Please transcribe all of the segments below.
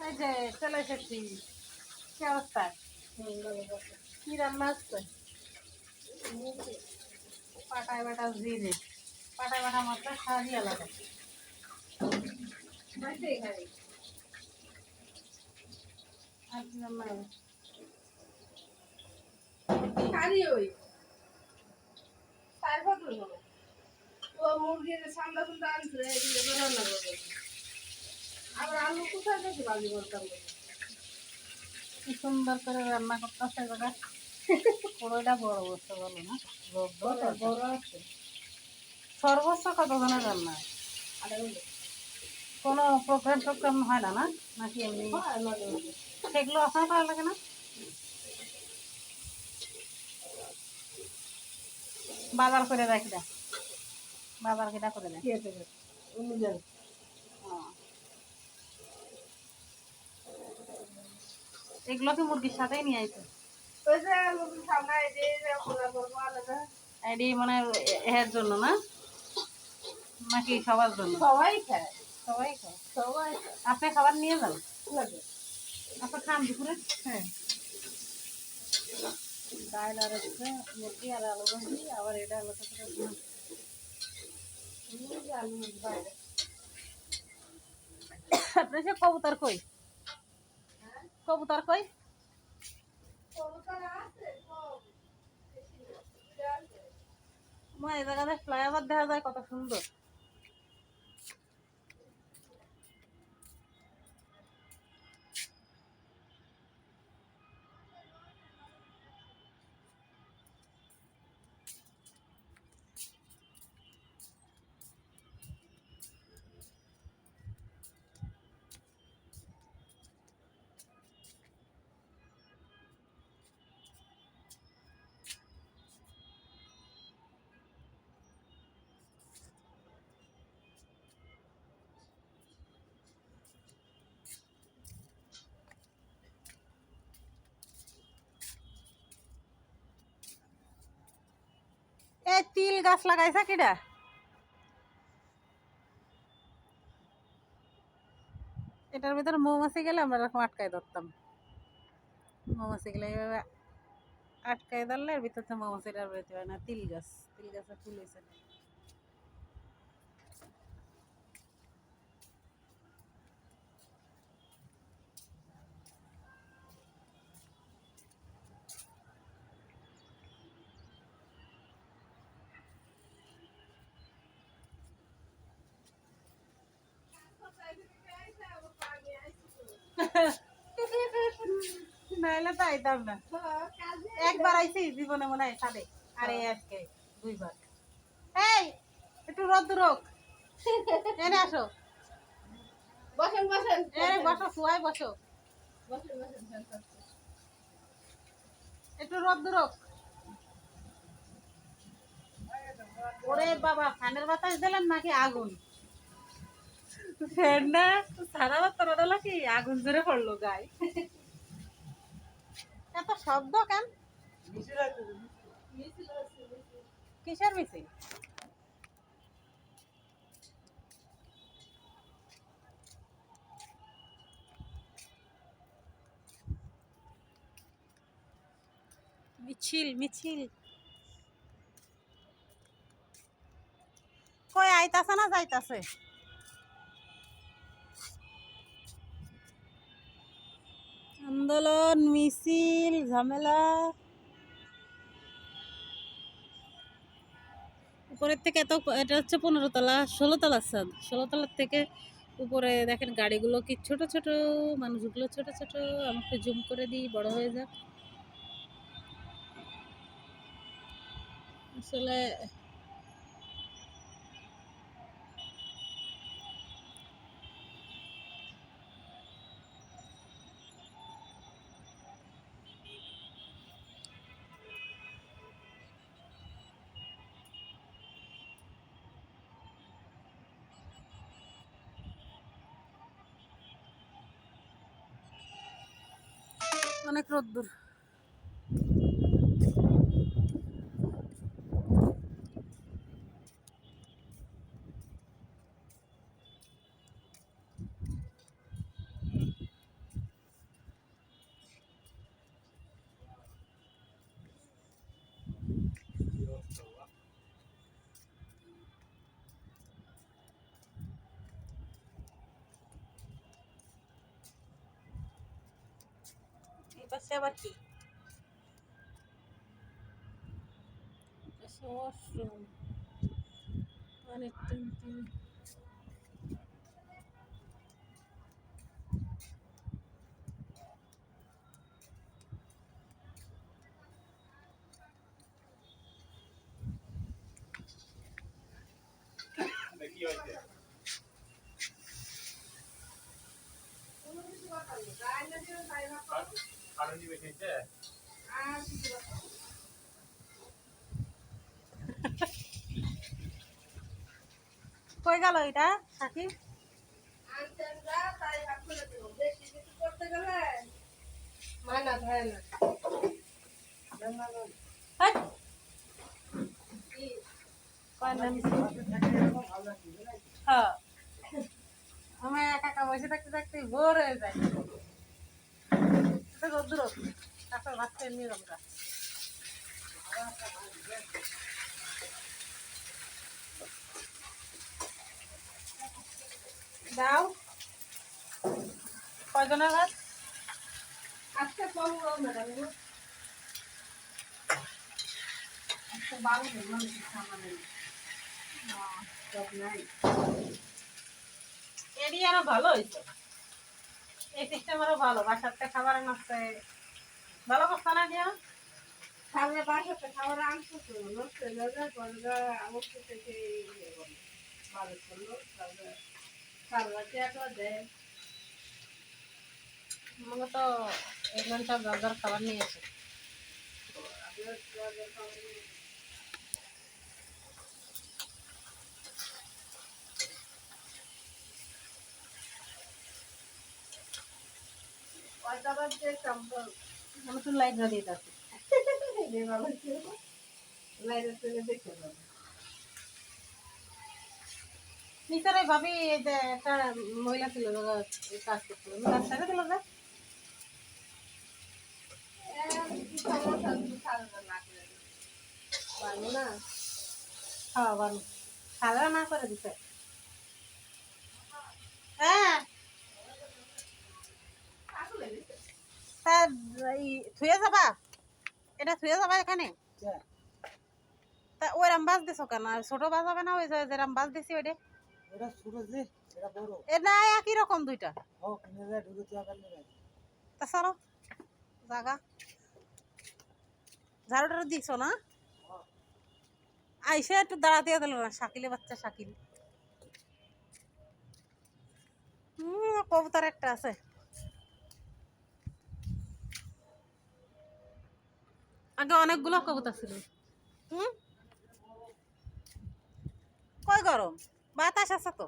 এই যে চলে এসেছি। কি অবস্থা? কি রান্না হচ্ছে? পাটায় বাটা জিরে, পাটায় বাটা মশলা স্বাদই আলাদা। আর কি রান্না হবে? মুরগির সামলা সুন্দর আনছে রান্না করবে। আবার আলু কোথায় থেকে ভাজি করতাম কি সুন্দর করে রান্না করতেছে ওটা। পুরোটা বড় বসতে বলো না? বড় আছে সর্বোচ্চ কত জনের রান্না? কোনো প্রোগ্রাম হয় না না নাকি এমনি? সেগুলো আপনার ভালো লাগে না? বাজার করে রাখি না, বাজার কিনা করে দেয়। এগুলো কি মুরগির সাথেই নিয়ে আইছে? এডি মানে এর জন্য না নাকি সবার জন্য? সবাই খায় সবাই খায়। সবাই আপনি খাবার নিয়ে যান? লাগে। আপনি খান দুপুরে? হ্যাঁ ডাল আর হচ্ছে মুরগি আর আলু ভাজি, আবার এটা আলু করে আপনি সে কবুতর কই? কবুতর কই? আমার এই জায়গাতে ফ্লাইওভার দেখা যায় কত সুন্দর। এই তিল গাছ লাগাইছে কিডা? এটার ভিতরে মৌমাছি গেলে আমরা এরকম আটকাই ধরতাম। মৌমাছি গেলে এইভাবে আটকাই ধরলে এর ভিতর থেকে মৌমাছিটার বেরোতে হয় না। তিল গাছ, তিল গাছের ফুল হয়েছে। নাহলে তো আইতাম না। একবার আইছি জীবনে মনে হয় ছাদে, আরে আজকে দুইবার। এই একটু রোদ রোক, এনে আসো। বসেন বসেন বসো, শুয়াই বসো। বসেন বসেন একটু রোদ রোক। ওরে বাবা, ফ্যানের বাতাস দিলেন নাকি আগুন? ফ্যান না সারা রাত রোদ কি আগুন জোরে পড়লো গায়ে। এত শব্দ কেন? কিসের মিছিল? মিছিল মিছিল কই আইতাছে না যাইতাছে? আন্দোলন মিছিল ঝামেলা। উপরের থেকে এত, এটা হচ্ছে 15 তলা 16 তলার ছাদ। 16 তলার থেকে উপরে দেখেন গাড়িগুলো কি ছোট ছোট, মানুষগুলো ছোট ছোট। আমাকে জুম করে দিই বড় হয়ে যাক। আসলে অনেক রোদ্দুর। পাশে আবার কি ওয়াশরুম পানির ট্যাঙ্কি কোনো কিছু কথা নেই গায়ে না দিয়ে তাই না আর কিছু কথা নেই। কই গেল এটা সাকিব আনতে আমরা তাই ভাগ করে দেবো বেশি কিছু করতে গেলে মানা ধরে না হেই, কি কয় নাম হ্যাঁ আমি একা একা বসে থাকতে থাকতে বোর হয়ে যায় রোদ্দুর তারপর ভাত খেয়ে নিয়ে আমরা দাও কয়জনের ভাত আজকে কম গরম ম্যাডাম আজকে 12 জন মানুষ খাওয়া নেই সব নাই এরই আরো ভালো হয়েছে এই সিস্টেম আরো ভালো বাসাতে খাবার নষ্ট ভালো করছে না দিয়া সামনে বাসাতে খাবার আনছো তো নষ্ট হয়ে যাবে পরে অবস্থা থেকে ইয়ে করলো ভালো করলো তারপরে সারা টিয়াটা দেয় মনে তো এক ঘন্টা দরকার খাবার নিয়ে এসে আমি তো লাইট জ্বালিয়ে থাকি নিচের ওই ভাবি এই যে একটা মহিলা ছিল এই কাজ করছিল কাজ ছেড়ে দিল যে খাওয়া ভালো খাওয়া না করে দিতে হ্যাঁ তা এই থুয়ে যাবা এটা থুয়ে যাবা এখানে তা ওইরাম বাজ দিছো কেন আর ছোট বাজ হবে না ওই যে যেরাম বাজ দিছি ওইটা এটা ছোট যে এটা বড় এ না একই রকম দুইটা ও কিনে যায় ঢুকে তো আবার নেবে তা চলো জাগা ঝাড়ুটা দিছো না আইসে একটু দাঁড়াতে দিল না শাকিলে বাচ্চা শাকিল কবুতর একটা আছে আগে অনেকগুলো কবুতর ছিল হুম কই গরম বাতাস আছে তো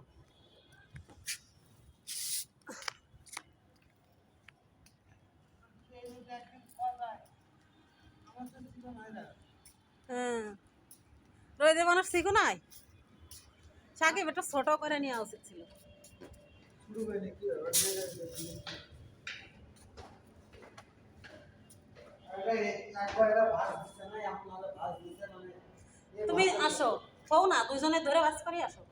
হ্যাঁ রোদে মানুষ শিখো নাই সাকিব একটু ছোট করে নেওয়া উচিত ছিল শুরু করে নাকি আরে একবার এটা ভাত দিছে না আপনারা ভাত দিছে মানে তুমি আসো কও না দুজনে ধরে বাস করে আসো